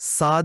7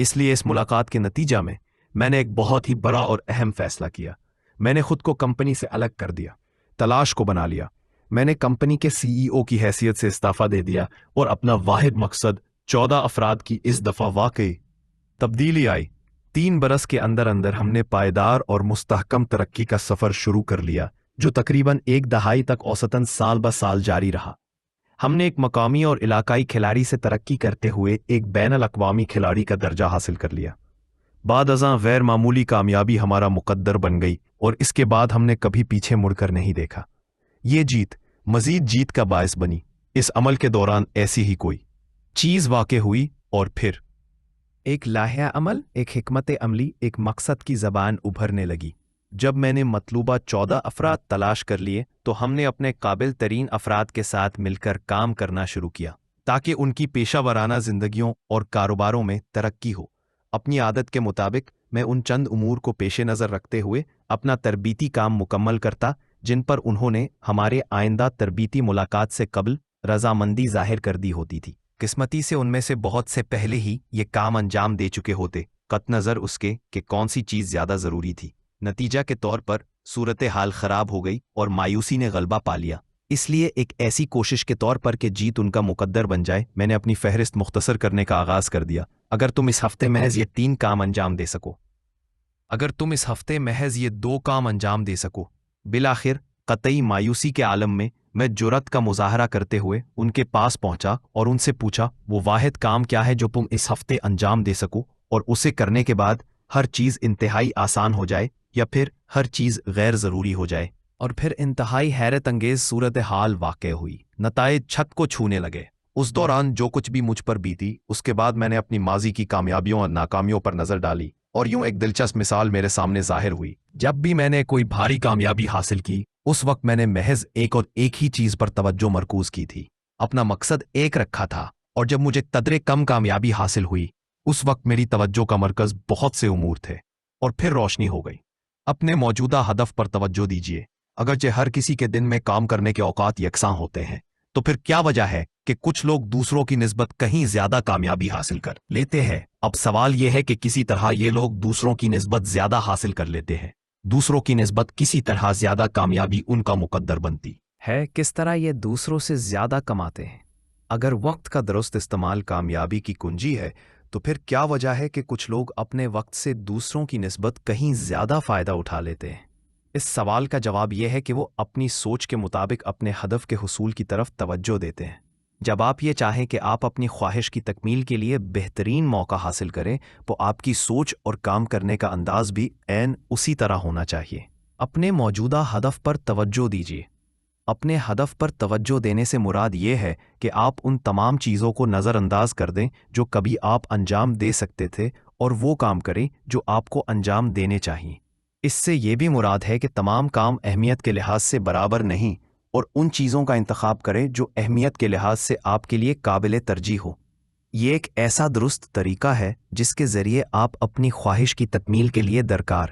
اس لیے اس ملاقات کے نتیجہ میں نے ایک بہت ہی بڑا اور اہم فیصلہ کیا۔ میں نے خود کو کمپنی سے الگ کر دیا، تلاش کو بنا لیا۔ میں نے کمپنی کے CEO کی حیثیت سے استعفیٰ دے دیا اور اپنا واحد مقصد 14 افراد کی اس دفعہ واقعی تبدیلی آئی۔ 3 برس کے اندر اندر ہم نے پائیدار اور مستحکم ترقی کا سفر شروع کر لیا، جو تقریباً 1 دہائی تک اوسطاً سال بہ سال جاری رہا۔ ہم نے ایک مقامی اور علاقائی کھلاڑی سے ترقی کرتے ہوئے ایک بین الاقوامی کھلاڑی کا درجہ حاصل کر لیا۔ بعد ازاں غیر معمولی کامیابی ہمارا مقدر بن گئی اور اس کے بعد ہم نے کبھی پیچھے مڑ کر نہیں دیکھا۔ یہ جیت مزید جیت کا باعث بنی۔ اس عمل کے دوران ایسی ہی کوئی چیز واقع ہوئی اور پھر ایک لائحہ عمل، ایک حکمت عملی، ایک مقصد کی زبان ابھرنے لگی۔ جب میں نے مطلوبہ 14 افراد تلاش کر لیے تو ہم نے اپنے قابل ترین افراد کے ساتھ مل کر کام کرنا شروع کیا تاکہ ان کی پیشہ ورانہ زندگیوں اور کاروباروں میں ترقی ہو۔ اپنی عادت کے مطابق میں ان چند امور کو پیش نظر رکھتے ہوئے اپنا تربیتی کام مکمل کرتا جن پر انہوں نے ہمارے آئندہ تربیتی ملاقات سے قبل رضامندی ظاہر کر دی ہوتی تھی۔ قسمتی سے ان میں سے بہت سے پہلے ہی یہ کام انجام دے چکے ہوتے، قطع نظر اس کے کہ کون سی چیز زیادہ ضروری تھی۔ نتیجہ کے طور پر صورتحال خراب ہو گئی اور مایوسی نے غلبہ پا لیا۔ اس لیے ایک ایسی کوشش کے طور پر کہ جیت ان کا مقدر بن جائے، میں نے اپنی فہرست مختصر کرنے کا آغاز کر دیا۔ اگر تم اس ہفتے محض یہ 3 کام انجام دے سکو، اگر تم اس ہفتے محض یہ 2 کام انجام دے سکو۔ بالآخر قطعی مایوسی کے عالم میں جرأت کا مظاہرہ کرتے ہوئے ان کے پاس پہنچا اور ان سے پوچھا، وہ واحد کام کیا ہے جو تم اس ہفتے انجام دے سکو اور اسے کرنے کے بعد ہر چیز انتہائی آسان ہو جائے یا پھر ہر چیز غیر ضروری ہو جائے؟ اور پھر انتہائی حیرت انگیز صورتحال واقع ہوئی۔ نتائج چھت کو چھونے لگے۔ اس دوران جو کچھ بھی مجھ پر بیتی، اس کے بعد میں نے اپنی ماضی کی کامیابیوں اور ناکامیوں پر نظر ڈالی اور یوں ایک دلچسپ مثال میرے سامنے ظاہر ہوئی۔ جب بھی میں نے کوئی بھاری کامیابی حاصل کی، اس وقت میں نے محض ایک ہی چیز پر توجہ مرکوز کی تھی، اپنا مقصد ایک رکھا تھا، اور جب مجھے قدرے کم کامیابی حاصل ہوئی، اس وقت میری توجہ کا مرکز بہت سے امور تھے اور پھر روشنی ہو گئی۔ اپنے موجودہ ہدف پر توجہ دیجیے۔ اگرچہ ہر کسی کے دن میں کام کرنے کے اوقات یکساں ہوتے ہیں، تو پھر کیا وجہ ہے کہ کچھ لوگ دوسروں کی نسبت کہیں زیادہ کامیابی حاصل کر لیتے ہیں؟ اب سوال یہ ہے کہ کسی طرح یہ لوگ دوسروں کی نسبت زیادہ حاصل کر لیتے ہیں، دوسروں کی نسبت کسی طرح زیادہ کامیابی ان کا مقدر بنتی ہے۔ کس طرح یہ دوسروں سے زیادہ کماتے ہیں؟ اگر وقت کا درست استعمال کامیابی کی کنجی ہے، تو پھر کیا وجہ ہے کہ کچھ لوگ اپنے وقت سے دوسروں کی نسبت کہیں زیادہ فائدہ اٹھا لیتے ہیں؟ اس سوال کا جواب یہ ہے کہ وہ اپنی سوچ کے مطابق اپنے ہدف کے حصول کی طرف توجہ دیتے ہیں۔ جب آپ یہ چاہیں کہ آپ اپنی خواہش کی تکمیل کے لیے بہترین موقع حاصل کریں، تو آپ کی سوچ اور کام کرنے کا انداز بھی عین اسی طرح ہونا چاہیے۔ اپنے موجودہ ہدف پر توجہ دیجیے۔ اپنے ہدف پر توجہ دینے سے مراد یہ ہے کہ آپ ان تمام چیزوں کو نظر انداز کر دیں جو کبھی آپ انجام دے سکتے تھے، اور وہ کام کریں جو آپ کو انجام دینے چاہیے۔ اس سے یہ بھی مراد ہے کہ تمام کام اہمیت کے لحاظ سے برابر نہیں، اور ان چیزوں کا انتخاب کریں جو اہمیت کے لحاظ سے آپ کے لیے قابل ترجیح ہو۔ یہ ایک ایسا درست طریقہ ہے جس کے ذریعے آپ اپنی خواہش کی تکمیل کے لیے درکار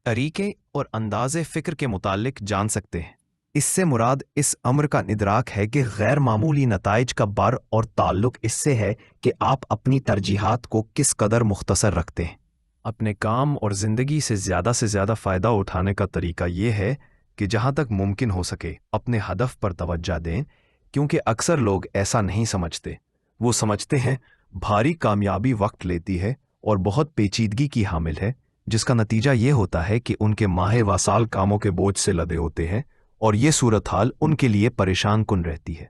طریقے اور انداز فکر کے متعلق جان سکتے ہیں۔ اس سے مراد اس امر کا ادراک ہے کہ غیر معمولی نتائج کا بار اور تعلق اس سے ہے کہ آپ اپنی ترجیحات کو کس قدر مختصر رکھتے ہیں۔ اپنے کام اور زندگی سے زیادہ فائدہ اٹھانے کا طریقہ یہ ہے کہ جہاں تک ممکن ہو سکے اپنے ہدف پر توجہ دیں، کیونکہ اکثر لوگ ایسا نہیں سمجھتے۔ وہ سمجھتے ہیں بھاری کامیابی وقت لیتی ہے اور بہت پیچیدگی کی حامل ہے، جس کا نتیجہ یہ ہوتا ہے کہ ان کے ماہ و سال کاموں کے بوجھ سے لدے ہوتے ہیں، اور یہ صورتحال ان کے لیے پریشان کن رہتی ہے۔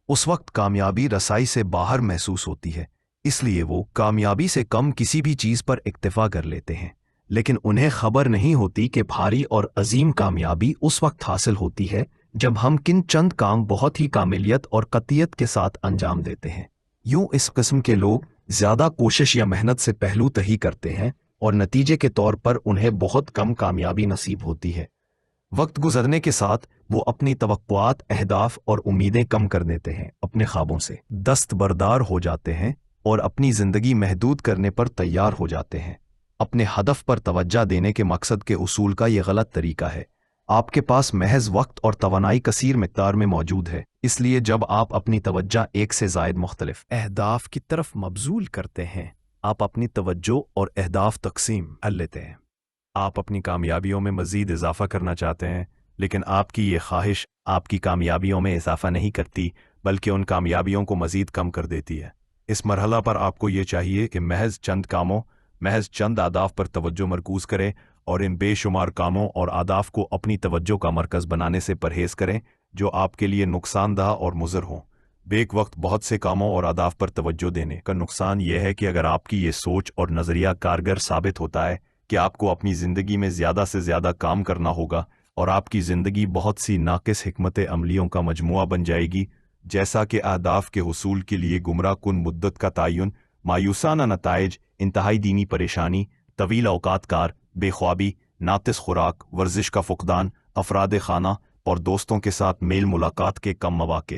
اس وقت کامیابی رسائی سے باہر محسوس ہوتی ہے، اس لیے وہ کامیابی سے کم کسی بھی چیز پر اکتفا کر لیتے ہیں، لیکن انہیں خبر نہیں ہوتی کہ بھاری اور عظیم کامیابی اس وقت حاصل ہوتی ہے جب ہم کن چند کام بہت ہی کاملیت اور قطعیت کے ساتھ انجام دیتے ہیں۔ یوں اس قسم کے لوگ زیادہ کوشش یا محنت سے پہلو تہی کرتے ہیں، اور نتیجے کے طور پر انہیں بہت کم کامیابی نصیب ہوتی ہے۔ وقت گزرنے کے ساتھ وہ اپنی توقعات، اہداف اور امیدیں کم کر دیتے ہیں، اپنے خوابوں سے دستبردار ہو جاتے ہیں اور اپنی زندگی محدود کرنے پر تیار ہو جاتے ہیں۔ اپنے ہدف پر توجہ دینے کے مقصد کے اصول کا یہ غلط طریقہ ہے۔ آپ کے پاس محض وقت اور توانائی کثیر مقدار میں موجود ہے، اس لیے جب آپ اپنی توجہ ایک سے زائد مختلف اہداف کی طرف مبذول کرتے ہیں، آپ اپنی توجہ اور اہداف تقسیم کر لیتے ہیں۔ آپ اپنی کامیابیوں میں مزید اضافہ کرنا چاہتے ہیں، لیکن آپ کی یہ خواہش آپ کی کامیابیوں میں اضافہ نہیں کرتی بلکہ ان کامیابیوں کو مزید کم کر دیتی ہے۔ اس مرحلہ پر آپ کو یہ چاہیے کہ محض چند اہداف پر توجہ مرکوز کریں اور ان بے شمار کاموں اور اہداف کو اپنی توجہ کا مرکز بنانے سے پرہیز کریں جو آپ کے لیے نقصان دہ اور مضر ہوں۔ بیک وقت بہت سے کاموں اور اہداف پر توجہ دینے کا نقصان یہ ہے کہ اگر آپ کی یہ سوچ اور نظریہ کارگر ثابت ہوتا ہے کہ آپ کو اپنی زندگی میں زیادہ سے زیادہ کام کرنا ہوگا اور آپ کی زندگی بہت سی ناقص حکمت عملیوں کا مجموعہ بن جائے گی، جیسا کہ اہداف کے حصول کے لیے گمراہ کن مدت کا تعین، مایوسانہ نتائج، انتہائی دینی پریشانی، طویل اوقات کار، بے خوابی، ناقص خوراک، ورزش کا فقدان، افراد خانہ اور دوستوں کے ساتھ میل ملاقات کے کم مواقع،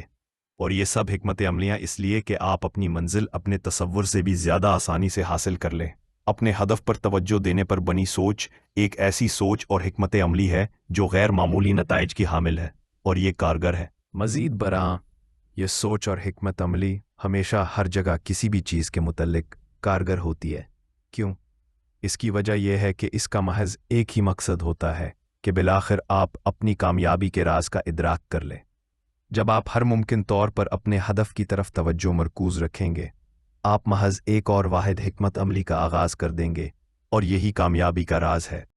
اور یہ سب حکمت عملیاں اس لیے کہ آپ اپنی منزل اپنے تصور سے بھی زیادہ آسانی سے حاصل کر لیں۔ اپنے ہدف پر توجہ دینے پر بنی سوچ ایک ایسی سوچ اور حکمت عملی ہے جو غیر معمولی نتائج کی حامل ہے اور یہ کارگر ہے۔ مزید برآں، یہ سوچ اور حکمت عملی ہمیشہ ہر جگہ کسی بھی چیز کے متعلق کارگر ہوتی ہے۔ کیوں؟ اس کی وجہ یہ ہے کہ اس کا محض ایک ہی مقصد ہوتا ہے کہ بالآخر آپ اپنی کامیابی کے راز کا ادراک کر لیں۔ جب آپ ہر ممکن طور پر اپنے ہدف کی طرف توجہ مرکوز رکھیں گے، آپ محض ایک اور واحد حکمت عملی کا آغاز کر دیں گے، اور یہی کامیابی کا راز ہے۔